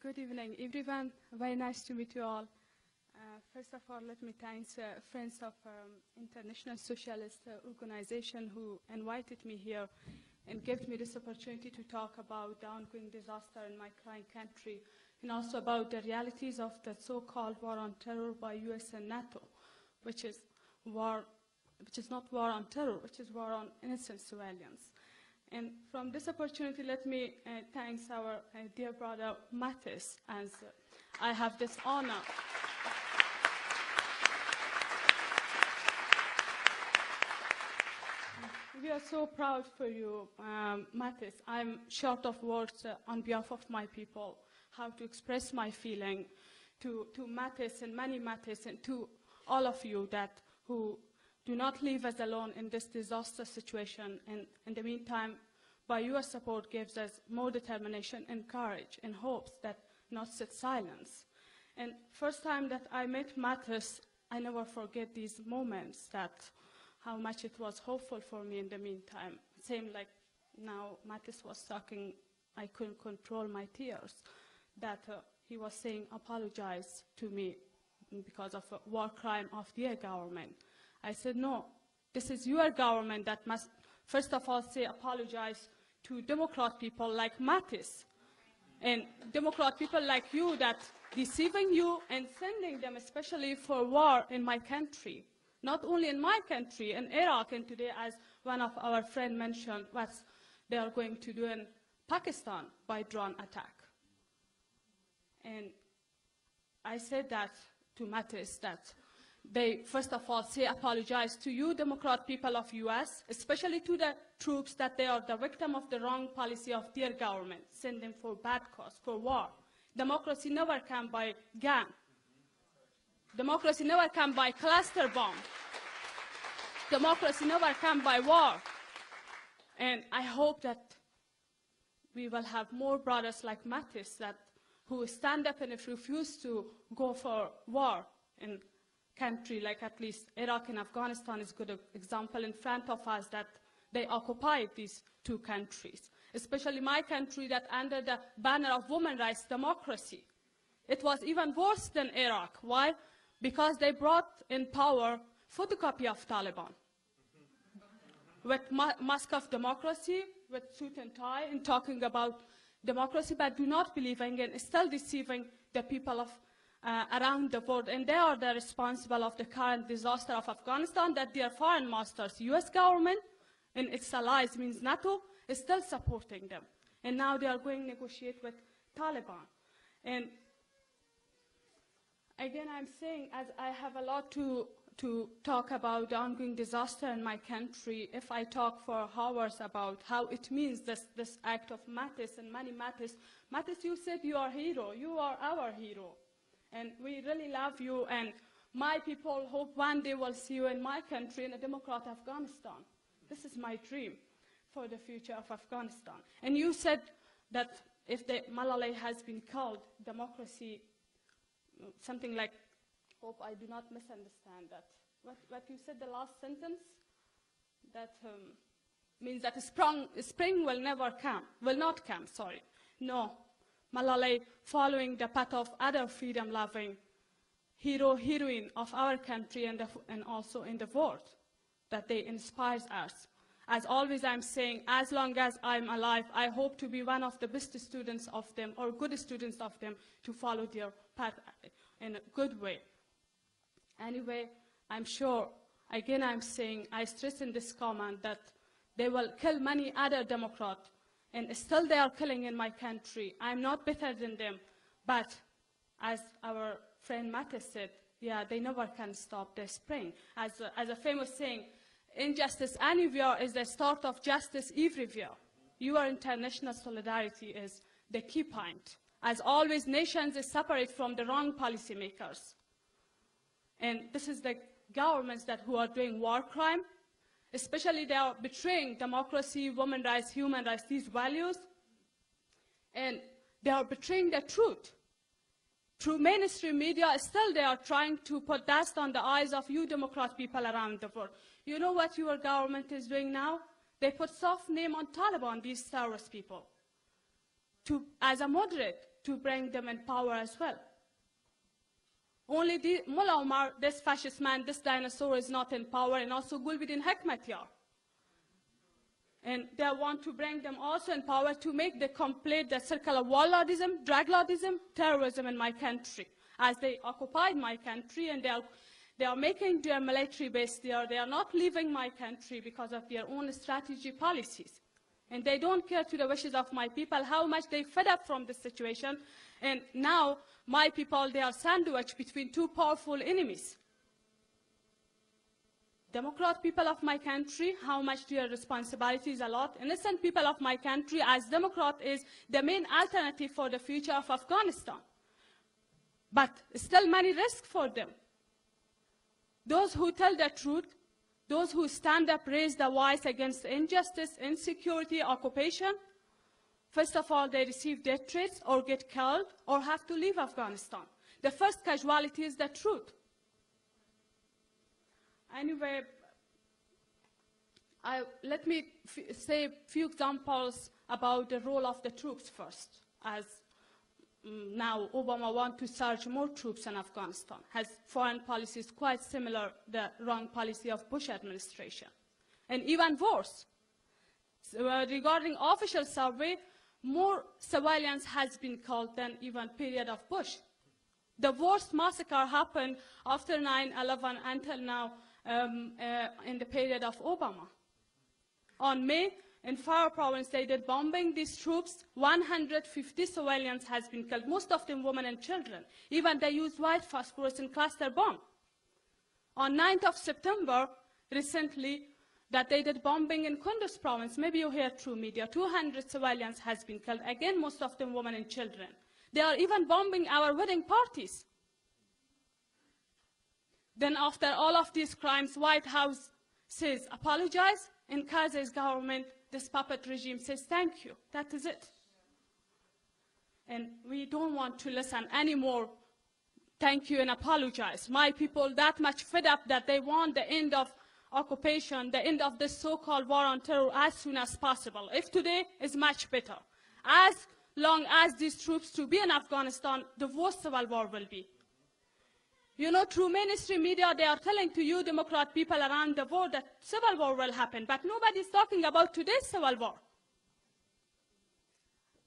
Good evening, everyone. Very nice to meet you all. First of all, let me thank friends of International Socialist organization who invited me here and gave me this opportunity to talk about the ongoing disaster in my client country and also about the realities of the so-called war on terror by US and NATO, which is not war on terror, which is war on innocent civilians. And from this opportunity, let me thank our dear brother Mattis, as I have this honor. We are so proud for you, Mattis. I'm short of words on behalf of my people, how to express my feeling to Mattis and many Mattis and to all of you that who do not leave us alone in this disaster situation. And in the meantime, by your support gives us more determination and courage and hopes that not sit silence. And first time that I met Mattis, I never forget these moments that how much it was hopeful for me in the meantime. Same like now Mattis was talking, I couldn't control my tears, that he was saying apologize to me because of a war crime of their government. I said, no, this is your government that must, first of all, say apologize to Democrat people like Mattis and Democrat people like you that deceiving you and sending them especially for war in my country. Not only in my country, in Iraq, and today, as one of our friends mentioned, what they are going to do in Pakistan by drone attack. And I said that to Mattis, that they, first of all, say apologize to you, Democrat people of US, especially to the troops that they are the victim of the wrong policy of their government, send them for bad cause, for war. Democracy never can by gun. Democracy never can by cluster bomb. Democracy never can by war. And I hope that we will have more brothers like Mattis that who stand up and refuse to go for war in country like at least Iraq and Afghanistan is a good example in front of us that they occupied these two countries, especially my country that under the banner of women's rights democracy. It was even worse than Iraq. Why? Because they brought in power photocopy of Taliban with mask of democracy, with suit and tie, and talking about democracy, but do not believing and still deceiving the people of around the world. And they are the responsible of the current disaster of Afghanistan that their foreign masters, US government and its allies, means NATO, is still supporting them. And now they are going to negotiate with Taliban. And again, I'm saying, as I have a lot to talk about the ongoing disaster in my country, if I talk for hours about how it means this act of Mattis and many Mattis, you said you are a hero, you are our hero. And we really love you, and my people hope one day we'll see you in my country in a democratic Afghanistan. This is my dream for the future of Afghanistan. And you said that if the Malalai has been called democracy, something like, hope I do not misunderstand that. What you said the last sentence, that means that spring will not come, sorry. No, Malalai following the path of other freedom-loving hero, heroine of our country and also in the world, that they inspire us. As always I'm saying, as long as I'm alive, I hope to be one of the best students of them or good students of them to follow their path in a good way. Anyway, I'm sure, again I'm saying, I stress in this comment that they will kill many other Democrats, and still they are killing in my country. I'm not better than them, but as our friend Mattis said, yeah, they never can stop the spring. As a famous saying, injustice anywhere is the start of justice everywhere. Your international solidarity is the key point. As always, nations is separate from the wrong policymakers. And this is the governments who are doing war crime, especially they are betraying democracy, women's rights, human rights, these values, and they are betraying the truth. Through mainstream media, still they are trying to put dust on the eyes of you Democrat people around the world. You know what your government is doing now? They put soft name on Taliban, these terrorist people, as a moderate, to bring them in power as well. Only the Mullah Omar, this fascist man, this dinosaur is not in power, and also Gulbuddin Hekmatyar. And they want to bring them also in power to make the complete the circle of warlordism, drug lordism, terrorism in my country. As they occupied my country and they are making their military base there. They are not leaving my country because of their own strategy policies. And they don't care to the wishes of my people, how much they fed up from this situation. And now my people, they are sandwiched between two powerful enemies. Democrat people of my country, how much their responsibility is a lot. Innocent people of my country, as Democrat is the main alternative for the future of Afghanistan. But still many risks for them. Those who tell the truth, those who stand up, raise the voice against injustice, insecurity, occupation, first of all, they receive death threats or get killed or have to leave Afghanistan. The first casualty is the truth. Anyway, let me say a few examples about the role of the troops first, as now Obama wants to surge more troops in Afghanistan, has foreign policies quite similar to the wrong policy of Bush administration. And even worse, regarding official survey, more civilians has been killed than even period of Bush. The worst massacre happened after 9/11 until now in the period of Obama. On May, in Farah province, they did bombing these troops. 150 civilians has been killed, most of them women and children. Even they used white phosphorus and cluster bomb. On 9th of September, recently, that they did bombing in Kunduz province. Maybe you hear through media. 200 civilians has been killed. Again, most of them women and children. They are even bombing our wedding parties. Then after all of these crimes, White House says, apologize. In Karzai's government, this puppet regime says, thank you. That is it. And we don't want to listen anymore. Thank you and apologize. My people that much fed up that they want the end of occupation, the end of this so-called war on terror as soon as possible. If today is much better. As long as these troops to be in Afghanistan, the worst civil war will be. You know, through mainstream media, they are telling to you, Democrat people around the world, that civil war will happen. But nobody is talking about today's civil war.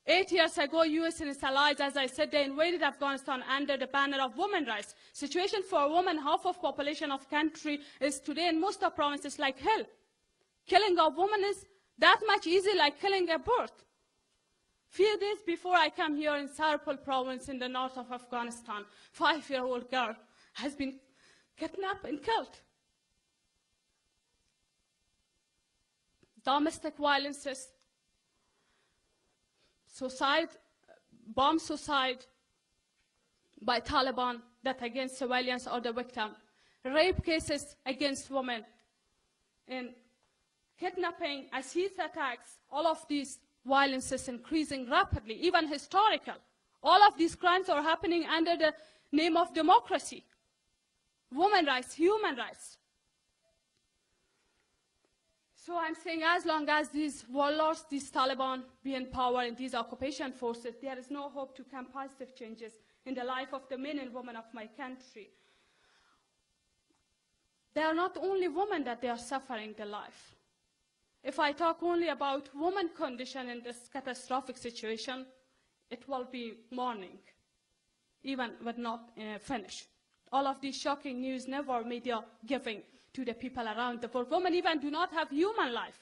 8 years ago, US and its allies, as I said, they invaded Afghanistan under the banner of women's rights. Situation for women, half of population of country is today in most of provinces like hell. Killing a woman is that much easy like killing a bird. Few days before I come here in Sarpol province in the north of Afghanistan, 5-year-old girl has been kidnapped and killed. Domestic violences, suicide, bomb suicide by Taliban that against civilians or the victim, rape cases against women, and kidnapping, acid attacks, all of these violences increasing rapidly, even historical. All of these crimes are happening under the name of democracy, women's rights, human rights. So I'm saying as long as these warlords, these Taliban be in power and these occupation forces, there is no hope to come positive changes in the life of the men and women of my country. They are not only women that they are suffering the life. If I talk only about women's condition in this catastrophic situation, it will be morning, even but not finished. All of these shocking news never media giving to the people around the world. Women even do not have human life.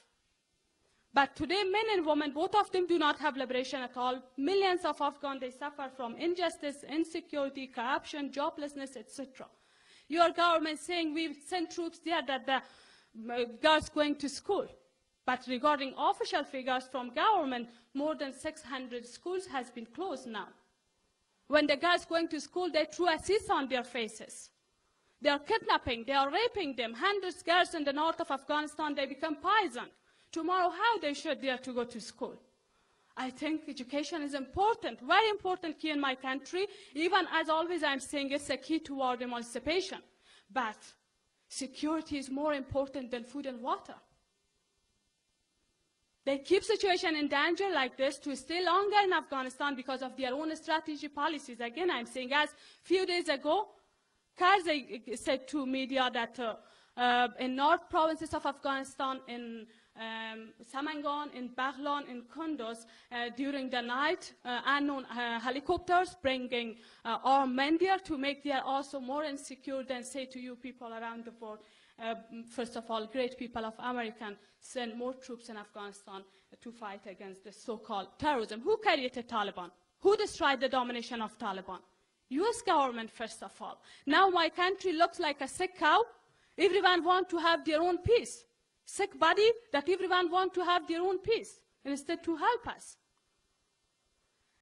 But today, men and women, both of them do not have liberation at all. Millions of Afghans, they suffer from injustice, insecurity, corruption, joblessness, etc. Your government saying we send troops there that the girls going to school. But regarding official figures from government, more than 600 schools has been closed now. When the girls going to school, they threw acids on their faces. They are kidnapping, they are raping them. Hundreds of girls in the north of Afghanistan, they become poisoned. Tomorrow, how they should dare to go to school? I think education is important, very important key in my country. Even as always I'm saying, it's a key toward emancipation. But security is more important than food and water. They keep situation in danger like this to stay longer in Afghanistan because of their own strategy policies. Again, I'm saying, as few days ago, Karzai said to media that in north provinces of Afghanistan, in Samangan, in Baghlan, in Kunduz, during the night, unknown helicopters bringing armed men there to make there also more insecure than say to you people around the world. First of all, great people of America send more troops in Afghanistan to fight against this so-called terrorism. Who created Taliban? Who destroyed the domination of Taliban? US government, first of all. Now my country looks like a sick cow. Everyone wants to have their own peace. Sick body that everyone wants to have their own peace instead to help us.